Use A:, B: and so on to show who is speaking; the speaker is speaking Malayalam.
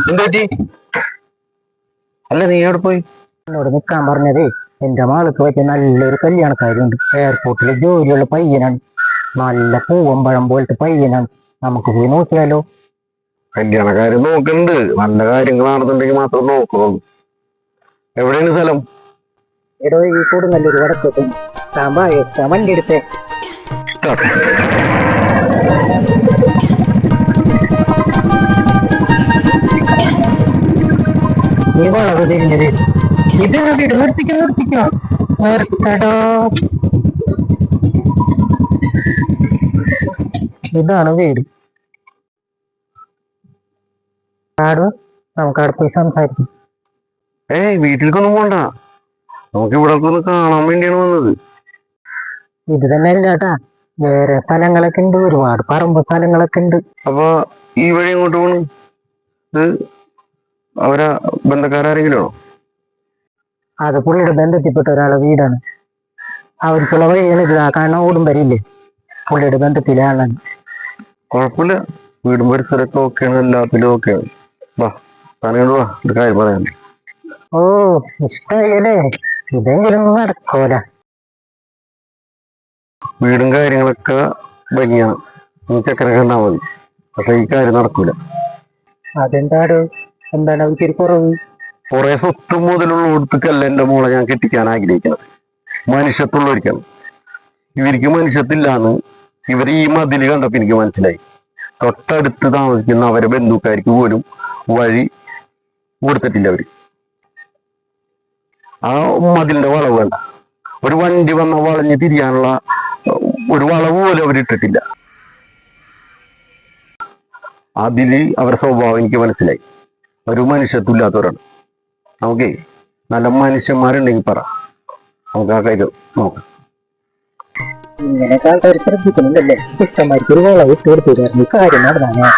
A: എന്താ പറ്റി? അല്ല നീ എവിടെ പോയി?
B: എന്നോട് നിൽക്കാൻ പറഞ്ഞതേ എന്റെ മാൾക്ക് പറ്റിയ നല്ലൊരു കല്യാണക്കാരുണ്ട്. എയർപോർട്ടിൽ ജോലിയുള്ള പയ്യനാണ്. നല്ല പൂവമ്പഴം പോലത്തെ പയ്യനാണ്. നമുക്ക് പോയി നോക്കിയാലോ?
A: കല്യാണക്കാര് നോക്കുന്നുണ്ട്. നല്ല കാര്യങ്ങളാണെന്നുണ്ടെങ്കിൽ മാത്രം നോക്കുള്ളൂ. എവിടെയാണ് സ്ഥലം?
B: എടോ ഈ കൊടുങ്ങല്ലൊരു വടക്കോട്ടും വണ്ടി എടുത്തേ. നീ വളരെ തിരിഞ്ഞത് ഇത് നിർത്തിക്കോ നിർത്തടോ. ഇതാണ് വീട്. ആടോ നമുക്ക് അവിടെ പോയി സംസാരിക്കും.
A: വീട്ടിലേക്കൊന്നും പോണ്ട. നമുക്ക് ഇവിടെ ഒന്ന് കാണാൻ വേണ്ടിയാണ് വന്നത്.
B: ഇത് തന്നെ അല്ല കേട്ടാ, വേറെ സ്ഥലങ്ങളൊക്കെ ഉണ്ട്, ഒരുപാട് പറമ്പ് സ്ഥലങ്ങളൊക്കെ ഉണ്ട്.
A: അപ്പൊ ഈ വഴി എങ്ങോട്ട് പോണു? ഇത് അവരാ ബന്ധക്കാരെങ്കിലും ആണോ?
B: അത് പുള്ളിയുടെ ബന്ധത്തിൽപ്പെട്ട ഒരാളെ വീടാണ്. അവർക്കുള്ള വഴിയാണ് ഇത്. കാരണം ഓടും വരില്ലേ, പുള്ളിയുടെ ബന്ധത്തിലെ ആളാണ്.
A: കുഴപ്പമില്ല, വീടും പരിസരമൊക്കെ ഓക്കെയാണ്, എല്ലാത്തിലും ഓക്കെയാണ്. വാ താനോട് വാ, ഒരു കാര്യം പറയാൻ.
B: ഓ ഇഷ്ടമായില്ലേ? ഇതെങ്കിലും നടക്കൂല.
A: വീടും കാര്യങ്ങളൊക്കെ ഭംഗിയാണ്, നീ ചക്കര കണ്ടാ മതി. പക്ഷെ ഈ കാര്യം നടക്കൂല.
B: അതെന്താടോ, എന്താണ് അവർക്കൊരു കുറവ്?
A: കുറെ സ്വത്തും മുതലുള്ള കൊടുത്തക്കല്ല എന്റെ മോളെ ഞാൻ കെട്ടിക്കാൻ ആഗ്രഹിക്കുന്നത്. മനുഷ്യത്തുള്ളവർക്കാണ്. ഇവർക്ക് മനുഷ്യത്തില്ലാന്ന് ഇവർ ഈ മതില് കണ്ടപ്പോ എനിക്ക് മനസ്സിലായി. തൊട്ടടുത്ത് താമസിക്കുന്ന അവരെ ബന്ധുക്കാർക്ക് പോലും വഴി കൊടുത്തിട്ടില്ല അവര്. ആ മതിലിന്റെ വളവ് വേണ്ട, ഒരു വണ്ടി വന്ന വളഞ്ഞ് തിരിയാനുള്ള ഒരു വളവ് പോലും അവരിട്ടിട്ടില്ല. അതില് അവരുടെ സ്വഭാവം എനിക്ക് മനസ്സിലായി. ഒരു മനുഷ്യത്വമില്ലാത്തവരാണ്. നമുക്കേ നല്ല മനുഷ്യന്മാരുണ്ടെങ്കിൽ പറ, നമുക്ക് ആ കാര്യം നോക്കാം.
B: ഇങ്ങനെയൊക്കെ ആൾക്കാർ ശ്രദ്ധിക്കുന്നില്ലല്ലേ? ഇഷ്ടമായിരിക്കും ഒരു വളവ് ഇട്ട് കൊടുത്തിരുന്നു, കാര്യം നടന്നാണ്.